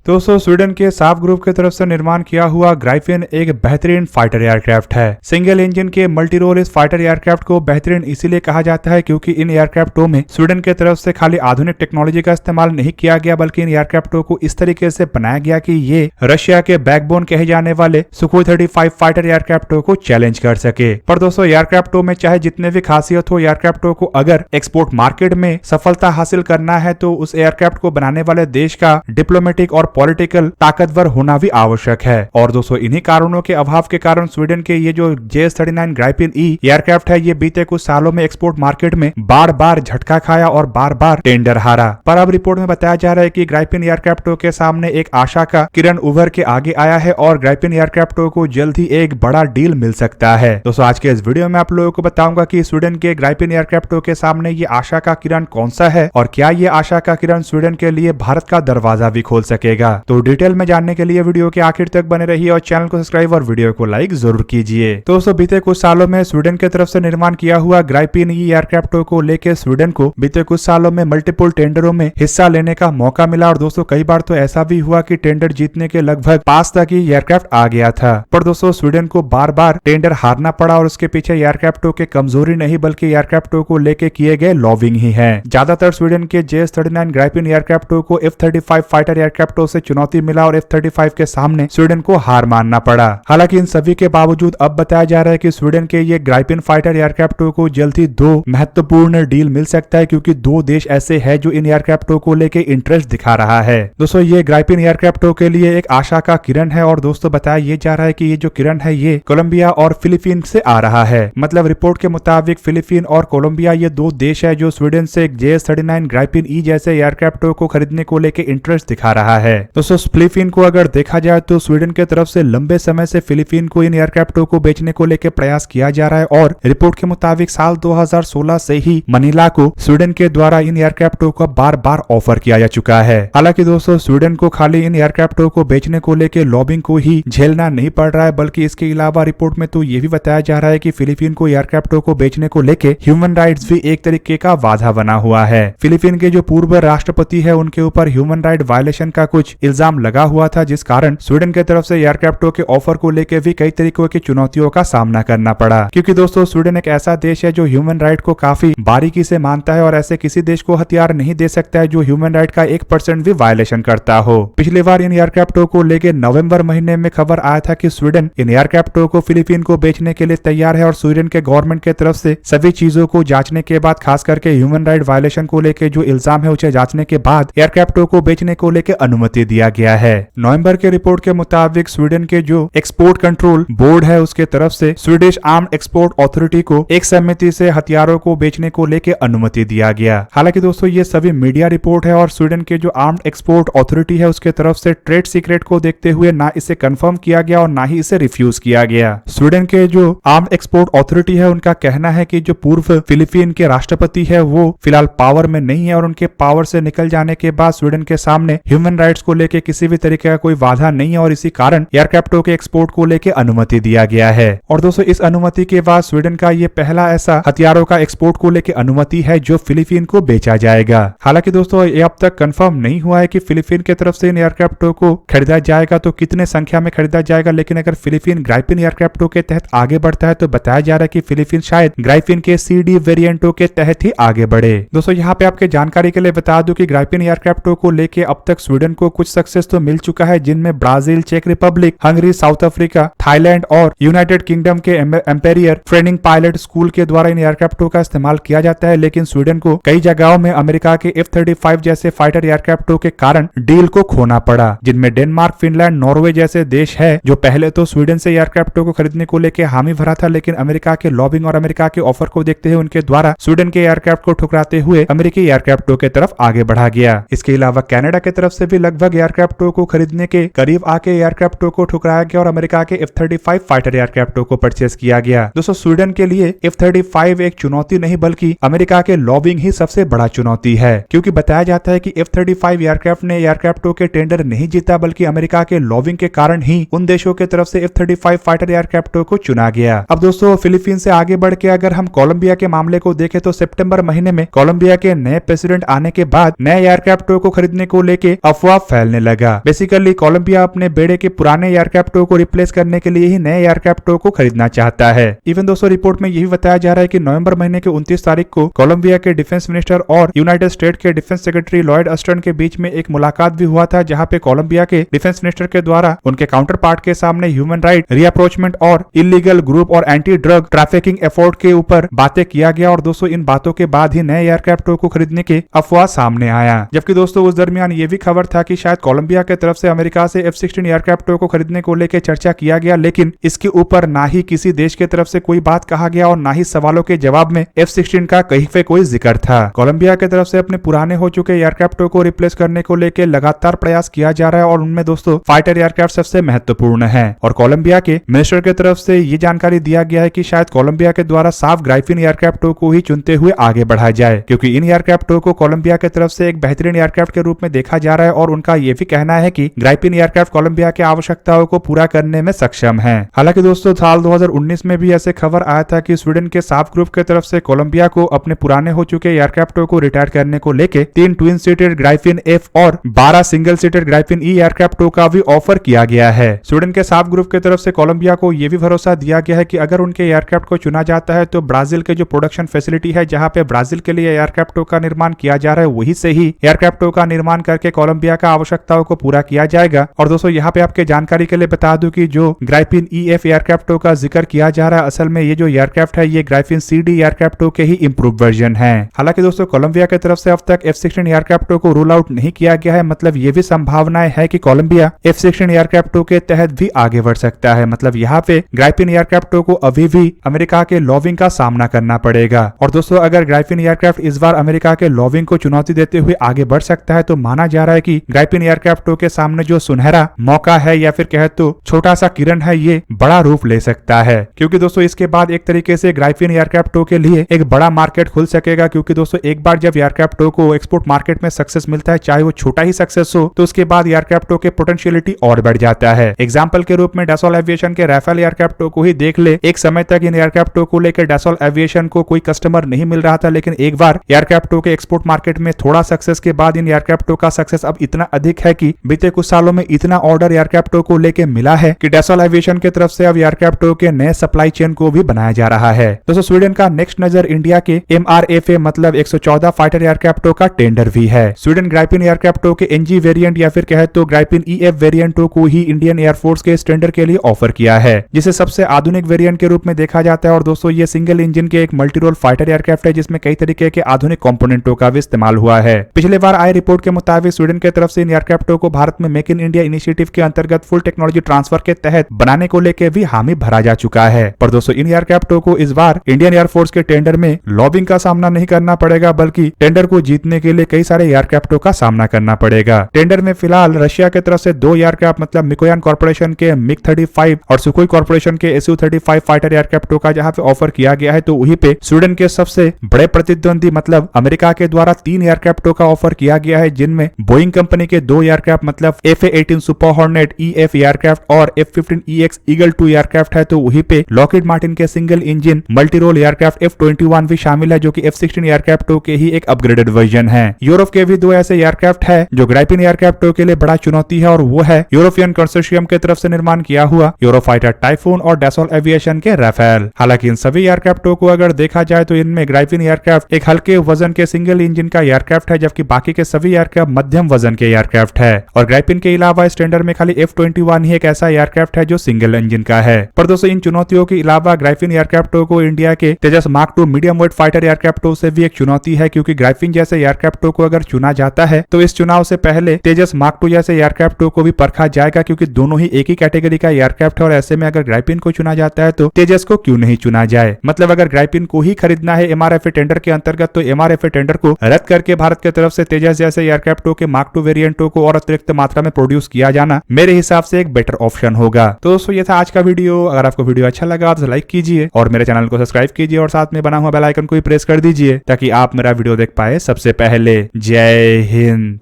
दोस्तों स्वीडन के साफ ग्रुप की तरफ से निर्माण किया हुआ ग्राइफिन एक बेहतरीन फाइटर एयरक्राफ्ट है। सिंगल इंजन के मल्टी रोल इस फाइटर एयरक्राफ्ट को बेहतरीन इसीलिए कहा जाता है क्योंकि इन एयरक्राफ्टों में स्वीडन की तरफ से खाली आधुनिक टेक्नोलॉजी का इस्तेमाल नहीं किया गया बल्कि इन एयरक्राफ्टों को इस तरीके से बनाया गया कि ये रशिया के बैकबोन कहे जाने वाले सुखोई 35 फाइटर एयरक्राफ्टों को चैलेंज कर सके। पर दोस्तों एयरक्राफ्टों में चाहे जितने भी खासियत हो, एयरक्राफ्टों को अगर एक्सपोर्ट मार्केट में सफलता हासिल करना है तो उस एयरक्राफ्ट को बनाने वाले देश का डिप्लोमेटिक और पॉलिटिकल ताकतवर होना भी आवश्यक है। और दोस्तों इन्हीं कारणों के अभाव के कारण स्वीडन के ये जो JS-39 ग्राइपिन ई एयरक्राफ्ट है ये बीते कुछ सालों में एक्सपोर्ट मार्केट में बार बार झटका खाया और बार बार टेंडर हारा। पर अब रिपोर्ट में बताया जा रहा है कि ग्राइपिन एयरक्राफ्टों के सामने एक आशा का किरण उभर के आगे आया है और ग्राइपिन एयरक्राफ्टों को जल्द ही एक बड़ा डील मिल सकता है। दोस्तों आज के इस वीडियो में आप लोगों को बताऊंगा कि स्वीडन के ग्राइपिन एयरक्राफ्टों के सामने ये आशा का किरण कौन सा है और क्या ये आशा का किरण स्वीडन के लिए भारत का दरवाजा भी खोल सकेगा। तो डिटेल में जानने के लिए वीडियो के आखिर तक बने रहिए और चैनल को सब्सक्राइब और वीडियो को लाइक जरूर कीजिए। तो दोस्तों बीते कुछ सालों में स्वीडन की तरफ से निर्माण किया हुआ ग्राइपिन ई एयरक्राफ्टों को लेकर स्वीडन को बीते कुछ सालों में मल्टीपल टेंडरों में हिस्सा लेने का मौका मिला और दोस्तों कई बार तो ऐसा भी हुआ कि टेंडर जीतने के लगभग पास तक ही एयरक्राफ्ट आ गया था। पर दोस्तों स्वीडन को बार बार टेंडर हारना पड़ा और उसके पीछे एयरक्राफ्टों के कमजोरी नहीं बल्कि एयरक्राफ्टों को लेकर किए गए लॉबिंग ही है। ज्यादातर स्वीडन के JS-39 ग्राइपिन एयरक्राफ्टों को F-35 फाइटर एयरक्राफ्टों से चुनौती मिला और F-35 के सामने स्वीडन को हार मानना पड़ा। हालांकि इन सभी के बावजूद अब बताया जा रहा है कि स्वीडन के ये ग्राइपिन फाइटर एयरक्राफ्टों को जल्द ही दो महत्वपूर्ण डील मिल सकता है क्योंकि दो देश ऐसे हैं जो इन एयरक्राफ्टों को लेकर इंटरेस्ट दिखा रहा है। दोस्तों ये ग्राइपिन एयरक्राफ्टों के लिए एक आशा का किरण है और दोस्तों बताया ये जा रहा है कि ये जो किरण है ये कोलंबिया और फिलीपीन से आ रहा है। मतलब रिपोर्ट के मुताबिक फिलीपीन और कोलंबिया ये दो देश है जो स्वीडन से JS-39 ग्राइपिन ई जैसे एयरक्राफ्टों को खरीदने को लेकर इंटरेस्ट दिखा रहा है। दोस्तों फिलीपीन को अगर देखा जाए तो स्वीडन के तरफ से लंबे समय से फिलीपीन को इन एयरक्राफ्टों को बेचने को लेकर प्रयास किया जा रहा है और रिपोर्ट के मुताबिक साल 2016 से ही मनीला को स्वीडन के द्वारा इन एयरक्राफ्टों का बार बार ऑफर किया जा चुका है। हालांकि दोस्तों स्वीडन को खाली इन एयरक्राफ्टों को बेचने को लेकर लॉबिंग को ही झेलना नहीं पड़ रहा है बल्कि इसके अलावा रिपोर्ट में तो ये भी बताया जा रहा है कि फिलीपीन को एयरक्राफ्टों को बेचने को लेकर ह्यूमन राइट्स भी एक तरीके का बाधा बना हुआ है। फिलीपीन के जो पूर्व राष्ट्रपति है उनके ऊपर ह्यूमन राइट वायलेशन का कुछ इल्जाम लगा हुआ था जिस कारण स्वीडन की तरफ से एयरक्राफ्टों के ऑफर को लेकर भी कई तरीकों की चुनौतियों का सामना करना पड़ा क्योंकि दोस्तों स्वीडन एक ऐसा देश है जो ह्यूमन राइट को काफी बारीकी से मानता है और ऐसे किसी देश को हथियार नहीं दे सकता है जो ह्यूमन राइट का 1% भी वायलेशन करता हो। पिछली बार इन एयरक्राफ्टों को लेकर नवंबर महीने में खबर आया था कि स्वीडन इन एयरक्राफ्टों को फिलीपीन को बेचने के लिए तैयार है और स्वीडन के गवर्नमेंट की तरफ से सभी चीजों को जांचने के बाद खास करके ह्यूमन राइट वायलेशन को लेकर जो इल्जाम है उसे जांचने के बाद एयरक्राफ्टों को बेचने को लेकर अनुमति दिया गया है। नवंबर के रिपोर्ट के मुताबिक स्वीडन के जो एक्सपोर्ट कंट्रोल बोर्ड है उसके तरफ से स्वीडिश आर्म्ड एक्सपोर्ट अथॉरिटी को एक समिति से हथियारों को बेचने को लेकर अनुमति दिया गया। हालांकि दोस्तों ये सभी मीडिया रिपोर्ट है और स्वीडन के जो आर्म्ड एक्सपोर्ट अथॉरिटी है उसके तरफ से ट्रेड सीक्रेट को देखते हुए ना इसे कंफर्म किया गया और ना ही इसे रिफ्यूज किया गया। स्वीडन के जो आर्म्ड एक्सपोर्ट अथॉरिटी है उनका कहना है कि जो पूर्व फिलीपीन के राष्ट्रपति है वो फिलहाल पावर में नहीं है और उनके पावर से निकल जाने के बाद स्वीडन के सामने ह्यूमन राइट्स को लेकर किसी भी तरीके का कोई बाधा नहीं है और इसी कारण एयरक्राफ्टों के एक्सपोर्ट को लेकर अनुमति दिया गया है। और दोस्तों इस अनुमति के बाद स्वीडन का ये पहला ऐसा हथियारों का एक्सपोर्ट को लेकर अनुमति है जो फिलीपीन को बेचा जाएगा। हालांकि दोस्तों ये अब तक कंफर्म नहीं हुआ है कि फिलीपीन की तरफ से इन एयरक्राफ्टों को खरीदा जाएगा तो कितने संख्या में खरीदा जाएगा, लेकिन अगर फिलीपीन ग्राइपिन एयरक्राफ्टों के तहत आगे बढ़ता है तो बताया जा रहा है कि फिलीपीन शायद ग्राइपिन के CD वेरिएंटों के तहत ही आगे बढ़े। दोस्तों यहाँ पे आपके जानकारी के लिए बता दूं कि ग्राइपिन एयरक्राफ्टों को लेके अब तक स्वीडन को कुछ सक्सेस तो मिल चुका है जिनमें ब्राजील, चेक Republic, Hungary, South Africa, Thailand और यूनाइटेड किंगडम के एम्पेरियर ट्रेनिंग पायलट स्कूल के द्वारा इन एयरक्राफ्टों का इस्तेमाल किया जाता है। लेकिन स्वीडन को कई जगहों में अमेरिका के F-35 जैसे फाइटर एयरक्राफ्टों के कारण डील को खोना पड़ा जिनमें डेनमार्क, फिनलैंड, नॉर्वे जैसे देश है जो पहले तो स्वीडन से एयरक्राफ्टों को खरीदने को लेकर हामी भरा था लेकिन अमेरिका के लॉबिंग और अमेरिका के ऑफर को देखते हुए उनके द्वारा स्वीडन के एयरक्राफ्ट को ठुकराते हुए अमेरिकी एयरक्राफ्टों के तरफ आगे बढ़ा गया। इसके अलावा कनाडा की तरफ से भी लगभग एयरक्राफ्टों को खरीदने के करीब आके एयरक्राफ्टों को ठुकराया गया और अमेरिका के F-35 फाइटर एयरक्राफ्टों को परचेस किया गया। दोस्तों स्वीडन के लिए F-35 एक चुनौती नहीं बल्कि अमेरिका के लॉबिंग ही सबसे बड़ा चुनौती है क्योंकि बताया जाता है कि F-35 एयरक्राफ्ट ने एयरक्राफ्टों के टेंडर नहीं जीता बल्कि अमेरिका के लॉबिंग के कारण ही उन देशों की तरफ से F-35 फाइटर एयरक्राफ्टों को चुना गया। अब दोस्तों फिलीपीन से आगे बढ़ के अगर हम कोलंबिया के मामले को देखें तो सितंबर महीने में कोलंबिया के नए प्रेसिडेंट आने के बाद नए एयरक्राफ्टों को खरीदने को लेकर अफवाह फैलने लगा। बेसिकली कोलंबिया अपने बेड़े के पुराने एयरक्राफ्टों को रिप्लेस करने के लिए ही नए एयरक्राफ्टों को खरीदना चाहता है। इवन दोस्तों रिपोर्ट में यही बताया जा रहा है कि नवंबर महीने के 29 तारीख को कोलंबिया के डिफेंस मिनिस्टर और यूनाइटेड स्टेट के डिफेंस सेक्रेटरी लॉयड अस्टन के बीच में एक मुलाकात भी हुआ था, जहां पे कोलंबिया के डिफेंस मिनिस्टर के द्वारा उनके काउंटर पार्ट के सामने ह्यूमन राइट रीअप्रोचमेंट और इलीगल ग्रुप और एंटी ड्रग ट्रैफिकिंग एफर्ट के ऊपर बातें किया गया। और दोस्तों इन बातों के बाद ही नए एयरक्राफ्टों को खरीदने के अफवाह सामने आया। जबकि दोस्तों उस दरमियान ये भी खबर था कि शायद कोलंबिया के तरफ से अमेरिका से F-16 एयरक्राफ्टों को खरीदने को लेकर चर्चा किया गया, लेकिन इसके ऊपर ना ही किसी देश के तरफ से कोई बात कहा गया और ना ही सवालों के जवाब में F-16 का कहीं पे कोई जिक्र था। कोलंबिया की तरफ से अपने पुराने हो चुके एयरक्राफ्टों को रिप्लेस करने को लेकर लगातार प्रयास किया जा रहा है और उनमें दोस्तों फाइटर एयरक्राफ्ट सबसे महत्वपूर्ण है। और कोलंबिया के मिनिस्टर की तरफ से ये जानकारी दिया गया है कि शायद कोलंबिया के द्वारा साफ ग्राइफिन एयरक्राफ्टों को ही चुनते हुए आगे बढ़ा जाए, क्योंकि इन एयरक्राफ्टों को कोलंबिया की तरफ से एक बेहतरीन एयरक्राफ्ट के रूप में देखा जा रहा है और उनका यह भी कहना है कि ग्राइफिन एयरक्राफ्ट कोलंबिया की आवश्यकताओं को पूरा करने में सक्षम है। हालांकि दोस्तों साल 2019 में भी ऐसे खबर आया था कि स्वीडन के साफ ग्रुप की तरफ से कोलंबिया को अपने पुराने हो चुके एयरक्राफ्टों को रिटायर करने को लेकर 3 ट्विन सीटेड ग्राइफिन एफ और 12 सिंगल सीटेड ग्राइफिन ई एयरक्राफ्टों का भी ऑफर किया गया है। स्वीडन के साफ ग्रुप की तरफ से कोलंबिया को यह भी भरोसा दिया गया है कि अगर उनके एयरक्राफ्ट को चुना जाता है तो ब्राजील के जो प्रोडक्शन फैसिलिटी है, जहां पे ब्राजील के लिए एयरक्राफ्टों का निर्माण किया जा रहा है, वही से ही एयरक्राफ्टों का निर्माण करके कोलंबिया का आवश्यकताओं को पूरा किया जाएगा। और दोस्तों यहाँ पे आपके जानकारी के लिए बता दूं कि जो ग्राइफिन EF एयरक्राफ्टों का जिक्र किया जा रहा है, असल में ये जो एयरक्राफ्ट है ये ग्राइफिन CD एयरक्राफ्टों के ही इंप्रूव वर्जन है। हालांकि दोस्तों कोलंबिया की तरफ से अब तक F-16 एयरक्राफ्टों को रूल आउट नहीं किया गया है, मतलब ये भी संभावनाएं है कि कोलंबिया F-16 एयरक्राफ्टों के तहत भी आगे बढ़ सकता है। मतलब यहाँ पे ग्राइफिन एयरक्राफ्टों को अभी भी अमेरिका के लॉबिंग का सामना करना पड़ेगा। और दोस्तों अगर ग्राइफिन एयरक्राफ्ट इस बार अमेरिका के लॉबिंग को चुनौती देते हुए आगे बढ़ सकता है तो माना जा रहा है कि ग्राइफिन एयरक्राफ्टों के सामने जो सुनहरा मौका है या फिर कहे तो छोटा सा किरण है, ये बड़ा रूप ले सकता है। क्योंकि दोस्तों इसके बाद एक तरीके से ग्राइफिन एयरक्राफ्टों के लिए एक बड़ा मार्केट खुल सकेगा, क्योंकि दोस्तों एक बार जब एयरक्राफ्टों को एक्सपोर्ट मार्केट में सक्सेस मिलता है, चाहे वो छोटा ही सक्सेस हो, तो उसके बाद एयरक्राफ्टों के पोटेंशियलिटी और बढ़ जाता है। एग्जाम्पल के रूप में डैसोल एविएशन के राफेल एयरक्राफ्टों को ही देख ले। एक समय तक इन एयरक्राफ्टों को लेकर डैसोल एविएशन को कोई कस्टमर नहीं मिल रहा था, लेकिन एक बार एयरक्राफ्टों के एक्सपोर्ट मार्केट में थोड़ा सक्सेस के बाद इन एयरक्राफ्टों का सक्सेस अब इतना अधिक है कि बीते कुछ सालों में इतना ऑर्डर एयरक्राफ्टों को लेकर मिला है कि डैसोल एविएशन की तरफ से अब एयरक्राफ्टों के नए सप्लाई चेन को भी बनाया जा रहा है। दोस्तों स्वीडन का नेक्स्ट नजर इंडिया के MRFA मतलब 114 फाइटर एयरक्राफ्टों का टेंडर भी है। स्वीडन ग्राइफिन एयरक्राफ्टों के NG वेरिएंट या फिर कहे तो ग्राइफिन EF वेरिएंटों को ही इंडियन एयरफोर्स के इस टेंडर के लिए ऑफर किया है, जिसे सबसे आधुनिक वेरिएंट के रूप में देखा जाता है। और दोस्तों ये सिंगल इंजन के एक मल्टी रोल फाइटर एयरक्राफ्ट है, जिसमें कई तरीके के आधुनिक कंपोनेंटों का भी इस्तेमाल हुआ है। पिछले बार आए रिपोर्ट के मुताबिक स्वीडन की तरफ से इन एयरक्राफ्टों को भारत में मेक इन इंडिया इनिशिएटिव के अंतर्गत फुल टेक्नोलॉजी ट्रांसफर के तहत बनाने को लेकर भी हामी भरा जा चुका है। पर दोस्तों इन एयरक्राफ्टों को इस बार इंडियन एयरफोर्स के टेंडर में लॉबिंग का सामना नहीं करना पड़ेगा, बल्कि टेंडर को जीतने के लिए कई सारे एयरक्राफ्टों का सामना करना पड़ेगा। टेंडर में फिलहाल रशिया की तरफ से 2 एयरक्राफ्ट मतलब मिकोयान कॉर्पोरेशन के MiG-35 और सुखोई कॉर्पोरेशन के Su-35 फाइटर एयरक्राफ्टों का जहां पे ऑफर किया गया है, तो वहीं पे स्वीडन के सबसे बड़े प्रतिद्वंदी मतलब अमेरिका के द्वारा 3 एयरक्राफ्टों का ऑफर किया गया है, जिनमें बोइंग कंपनी के 2 एयरक्राफ्ट मतलब FA-18 super hornet EF aircraft और F-15EX ईगल 2 एयरक्राफ्ट है। तो वहीं पे लॉकहीड मार्टिन के single engine multi role aircraft F-21 भी शामिल है, जो कि F-16 एयरक्राफ्टों के ही एक अपग्रेडेड वर्जन है। यूरोप के भी 2 ऐसे एयरक्राफ्ट है जो ग्राइफिन एयरक्राफ्टों के लिए बड़ा चुनौती है, और वो है यूरोपियन कंसोर्शियम की तरफ से निर्माण किया हुआ यूरोफाइटर टाइफून और डैसोल एविएशन के राफेल। हालांकि इन सभी एयरक्राफ्टों को अगर देखा जाए तो इनमें ग्राइफिन एयरक्राफ्ट एक हल्के वजन के सिंगल इंजन का एयरक्राफ्ट है, जबकि बाकी के सभी एयरक्राफ्ट मध्यम वजन के एयरक्राफ्ट है। और ग्राइफिन के अलावा इस टेंडर में खाली F-21 ही एक ऐसा एयरक्राफ्ट है जो सिंगल इंजन का है। पर दोस्तों इन चुनौतियों के अलावा ग्राइफिन एयरक्राफ्टों को इंडिया के तेजस मार्क 2 मीडियम वेट फाइटर एयरक्राफ्टों से भी एक चुनौती है, क्योंकि ग्राइफिन जैसे एयरक्राफ्टों को अगर चुना जाता है तो इस चुनाव से पहले तेजस मार्क 2 जैसे एयरक्राफ्टों को भी परखा जाएगा, क्योंकि दोनों ही एक ही कैटेगरी का एयरक्राफ्ट है। और ऐसे में अगर ग्राइफिन को चुना जाता है तो तेजस को क्यों नहीं चुना जाए। मतलब अगर ग्राइफिन को ही खरीदना है MRFA टेंडर के अंतर्गत, तो MRFA टेंडर को रद्द करके भारत की तरफ से तेजस जैसे एयरक्राफ्टों के मार्क 2 वेरिएंटों को और अतिरिक्त मात्रा में प्रोड्यूस किया जाना मेरे हिसाब से एक बेटर ऑप्शन होगा। तो दोस्तों ये था आज का वीडियो। अगर आपको वीडियो अच्छा लगा तो लाइक कीजिए और मेरे चैनल को सब्सक्राइब कीजिए और साथ में बना हुआ बेल आइकन को भी प्रेस कर दीजिए, ताकि आप मेरा वीडियो देख पाए सबसे पहले। जय हिंद।